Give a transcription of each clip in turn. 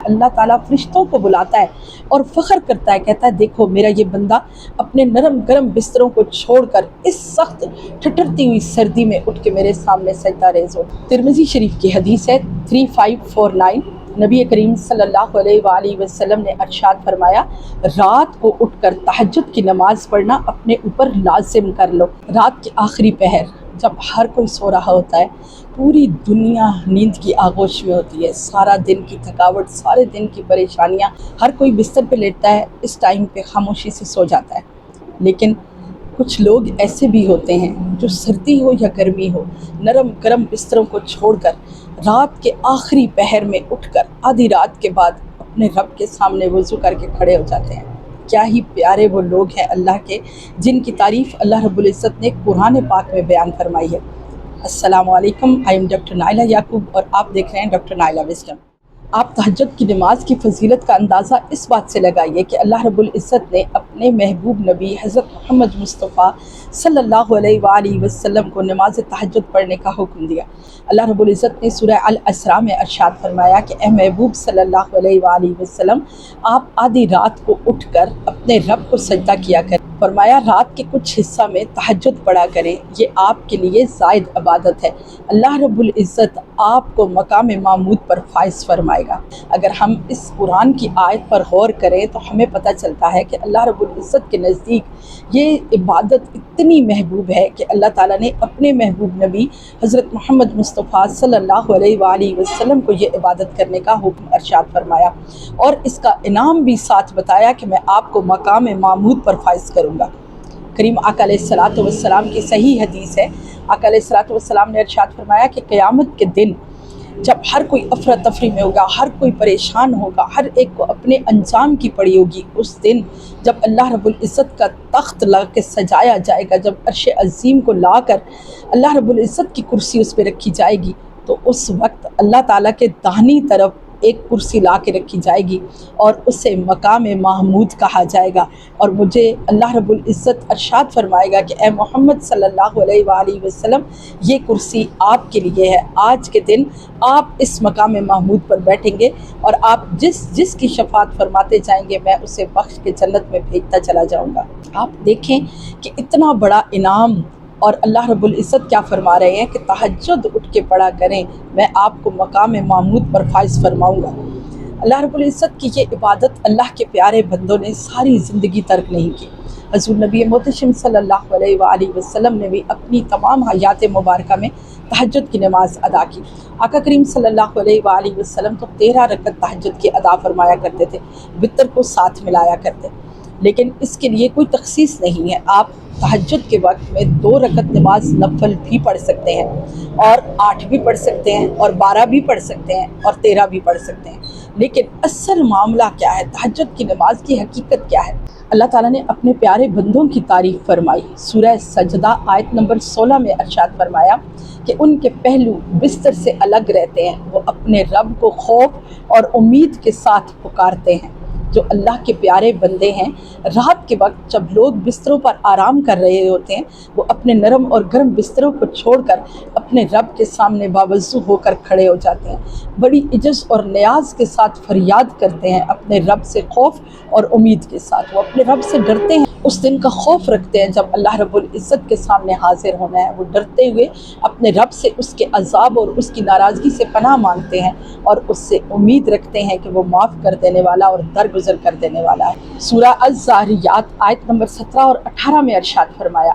اللہ تعالیٰ فرشتوں کو بلاتا ہے اور فخر کرتا ہے، کہتا ہے دیکھو میرا یہ بندہ اپنے نرم گرم بستروں کو چھوڑ کر اس سخت ٹھٹرتی ہوئی سردی میں اٹھ کے میرے سامنے سجدہ ریز ہو۔ ترمذی شریف کی حدیث ہے 3549، نبی کریم صلی اللہ علیہ وآلہ وسلم نے ارشاد فرمایا، رات کو اٹھ کر تہجد کی نماز پڑھنا اپنے اوپر لازم کر لو۔ رات کے آخری پہر جب ہر کوئی سو رہا ہوتا ہے، پوری دنیا نیند کی آغوش میں ہوتی ہے، سارا دن کی تھکاوٹ، سارے دن کی پریشانیاں، ہر کوئی بستر پہ لیٹتا ہے، اس ٹائم پہ خاموشی سے سو جاتا ہے۔ لیکن کچھ لوگ ایسے بھی ہوتے ہیں جو سردی ہو یا گرمی ہو، نرم گرم بستروں کو چھوڑ کر رات کے آخری پہر میں اٹھ کر آدھی رات کے بعد اپنے رب کے سامنے وضو کر کے کھڑے ہو جاتے ہیں۔ کیا ہی پیارے وہ لوگ ہیں اللہ کے، جن کی تعریف اللہ رب العزت نے قرآن پاک میں بیان فرمائی ہے۔ السلام علیکم، آئی ایم ڈاکٹر نائلہ یعقوب اور آپ دیکھ رہے ہیں ڈاکٹر نائلہ وزڈم۔ آپ تہجد کی نماز کی فضیلت کا اندازہ اس بات سے لگائیے کہ اللہ رب العزت نے اپنے محبوب نبی حضرت محمد مصطفیٰ صلی اللہ علیہ وآلہ وسلم کو نماز تہجد پڑھنے کا حکم دیا۔ اللہ رب العزت نے سورہ الاسراء میں ارشاد فرمایا کہ اے محبوب صلی اللہ علیہ وآلہ وسلم، آپ آدھی رات کو اٹھ کر اپنے رب کو سجدہ کیا کریں۔ فرمایا رات کے کچھ حصہ میں تہجد پڑھا کریں، یہ آپ کے لیے زائد عبادت ہے، اللہ رب العزت آپ کو مقام محمود پر فائز فرمائے گا۔ اگر ہم اس قرآن کی آیت پر غور کریں تو ہمیں پتہ چلتا ہے کہ اللہ رب العزت کے نزدیک یہ عبادت اتنی محبوب ہے کہ اللہ تعالیٰ نے اپنے محبوب نبی حضرت محمد مصطفیٰ صلی اللہ علیہ وآلہ وسلم کو یہ عبادت کرنے کا حکم ارشاد فرمایا، اور اس کا انعام بھی ساتھ بتایا کہ میں آپ کو مقام محمود پر فائز کروں گا۔ کریم آقا علیہ الصلوۃ والسلام کی صحیح حدیث ہے، آقا علیہ الصلوۃ والسلام نے ارشاد فرمایا کہ قیامت کے دن جب ہر کوئی افراتفری میں ہوگا، ہر کوئی پریشان ہوگا، ہر ایک کو اپنے انجام کی پڑی ہوگی، اس دن جب اللہ رب العزت کا تخت لا کے سجایا جائے گا، جب عرش عظیم کو لا کر اللہ رب العزت کی کرسی اس پہ رکھی جائے گی، تو اس وقت اللہ تعالیٰ کے داہنی طرف ایک کرسی لا کے رکھی جائے گی اور اسے مقام محمود کہا جائے گا، اور مجھے اللہ رب العزت ارشاد فرمائے گا کہ اے محمد صلی اللہ علیہ وآلہ وسلم، یہ کرسی آپ کے لیے ہے، آج کے دن آپ اس مقام محمود پر بیٹھیں گے، اور آپ جس کی شفاعت فرماتے جائیں گے میں اسے بخش کے جنت میں بھیجتا چلا جاؤں گا۔ آپ دیکھیں کہ اتنا بڑا انعام، اور اللہ رب العزت کیا فرما رہے ہیں کہ تہجد اٹھ کے پڑھا کریں، میں آپ کو مقام محمود پر فائز فرماؤں گا۔ اللہ رب العزت کی یہ عبادت اللہ کے پیارے بندوں نے ساری زندگی ترک نہیں کی۔ حضور نبی محتشم صلی اللہ علیہ وآلہ وسلم نے بھی اپنی تمام حیات مبارکہ میں تہجد کی نماز ادا کی۔ آقا کریم صلی اللہ علیہ وآلہ وسلم تو 13 رکعت تہجد کی ادا فرمایا کرتے تھے، وتر کو ساتھ ملایا کرتے، لیکن اس کے لیے کوئی تخصیص نہیں ہے۔ آپ تہجد کے وقت میں 2 رکعت نماز نفل بھی پڑھ سکتے ہیں، اور 8 بھی پڑھ سکتے ہیں، اور 12 بھی پڑھ سکتے ہیں، اور 13 بھی پڑھ سکتے ہیں، لیکن اصل معاملہ کیا ہے، تہجد کی نماز کی حقیقت کیا ہے؟ اللہ تعالیٰ نے اپنے پیارے بندوں کی تعریف فرمائی۔ سورہ سجدہ آیت نمبر 16 میں ارشاد فرمایا کہ ان کے پہلو بستر سے الگ رہتے ہیں، وہ اپنے رب کو خوف اور امید کے ساتھ پکارتے ہیں۔ جو اللہ کے پیارے بندے ہیں، رات کے وقت جب لوگ بستروں پر آرام کر رہے ہوتے ہیں، وہ اپنے نرم اور گرم بستروں کو چھوڑ کر اپنے رب کے سامنے باوضو ہو کر کھڑے ہو جاتے ہیں، بڑی عجز اور نیاز کے ساتھ فریاد کرتے ہیں، اپنے رب سے خوف اور امید کے ساتھ وہ اپنے رب سے ڈرتے ہیں، اس دن کا خوف رکھتے ہیں جب اللہ رب العزت کے سامنے حاضر ہونا ہے۔ وہ ڈرتے ہوئے اپنے رب سے اس کے عذاب اور اس کی ناراضگی سے پناہ مانگتے ہیں، اور اس سے امید رکھتے ہیں کہ وہ معاف کر دینے والا اور درگزر کر دینے والا ہے۔ سورہ الذاریات آیت نمبر 17 اور 18 میں ارشاد فرمایا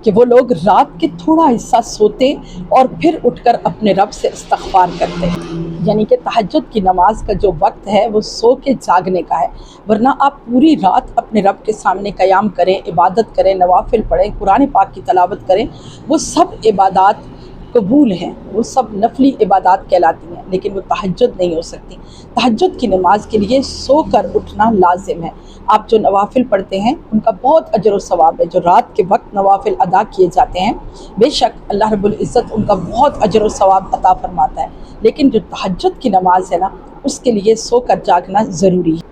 کہ وہ لوگ رات کے تھوڑا حصہ سوتے اور پھر اٹھ کر اپنے رب سے استغفار کرتے ہیں، یعنی کہ تہجد کی نماز کا جو وقت ہے وہ سو کے جاگنے کا ہے، ورنہ آپ پوری رات اپنے رب کے سامنے قیام کریں، عبادت کریں، نوافل پڑھیں، قرآن پاک کی تلاوت کریں، وہ سب عبادات قبول ہیں، وہ سب نفلی عبادات کہلاتی ہیں، لیکن وہ تہجد نہیں ہو سکتی۔ تہجد کی نماز کے لیے سو کر اٹھنا لازم ہے۔ آپ جو نوافل پڑھتے ہیں ان کا بہت اجر و ثواب ہے، جو رات کے وقت نوافل ادا کیے جاتے ہیں، بے شک اللہ رب العزت ان کا بہت اجر و ثواب عطا فرماتا ہے، لیکن جو تہجد کی نماز ہے نا، اس کے لیے سو کر جاگنا ضروری ہے۔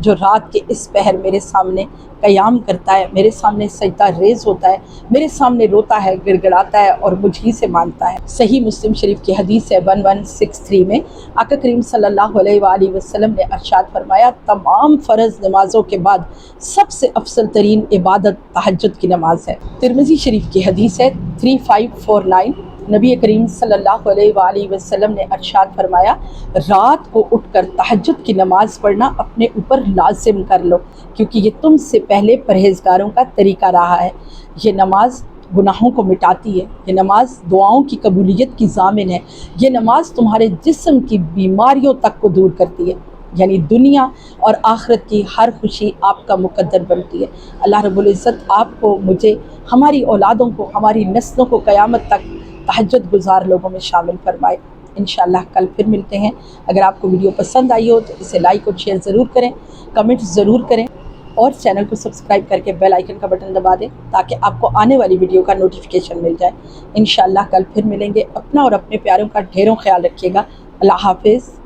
جو رات کے اس پہر میرے سامنے قیام کرتا ہے، میرے سامنے سجدہ ریز ہوتا ہے، میرے سامنے روتا ہے، گڑ گڑاتا ہے اور مجھ ہی سے مانتا ہے۔ صحیح مسلم شریف کی حدیث ہے 1163 میں آقا کریم صلی اللہ علیہ وآلہ وسلم نے ارشاد فرمایا، تمام فرض نمازوں کے بعد سب سے افضل ترین عبادت تہجد کی نماز ہے۔ ترمذی شریف کی حدیث ہے 3549، نبی کریم صلی اللہ علیہ وآلہ وسلم نے ارشاد فرمایا، رات کو اٹھ کر تہجد کی نماز پڑھنا اپنے اوپر لازم کر لو، کیونکہ یہ تم سے پہلے پرہیزگاروں کا طریقہ رہا ہے۔ یہ نماز گناہوں کو مٹاتی ہے، یہ نماز دعاؤں کی قبولیت کی ضامن ہے، یہ نماز تمہارے جسم کی بیماریوں تک کو دور کرتی ہے، یعنی دنیا اور آخرت کی ہر خوشی آپ کا مقدر بنتی ہے۔ اللہ رب العزت آپ کو، مجھے، ہماری اولادوں کو، ہماری نسلوں کو قیامت تک تہجد گزار لوگوں میں شامل فرمائے۔ انشاءاللہ کل پھر ملتے ہیں۔ اگر آپ کو ویڈیو پسند آئی ہو تو اسے لائک اور شیئر ضرور کریں، کمنٹ ضرور کریں اور چینل کو سبسکرائب کر کے بیل آئیکن کا بٹن دبا دیں تاکہ آپ کو آنے والی ویڈیو کا نوٹیفیکیشن مل جائے۔ انشاءاللہ کل پھر ملیں گے۔ اپنا اور اپنے پیاروں کا ڈھیروں خیال رکھیے گا۔ اللہ حافظ۔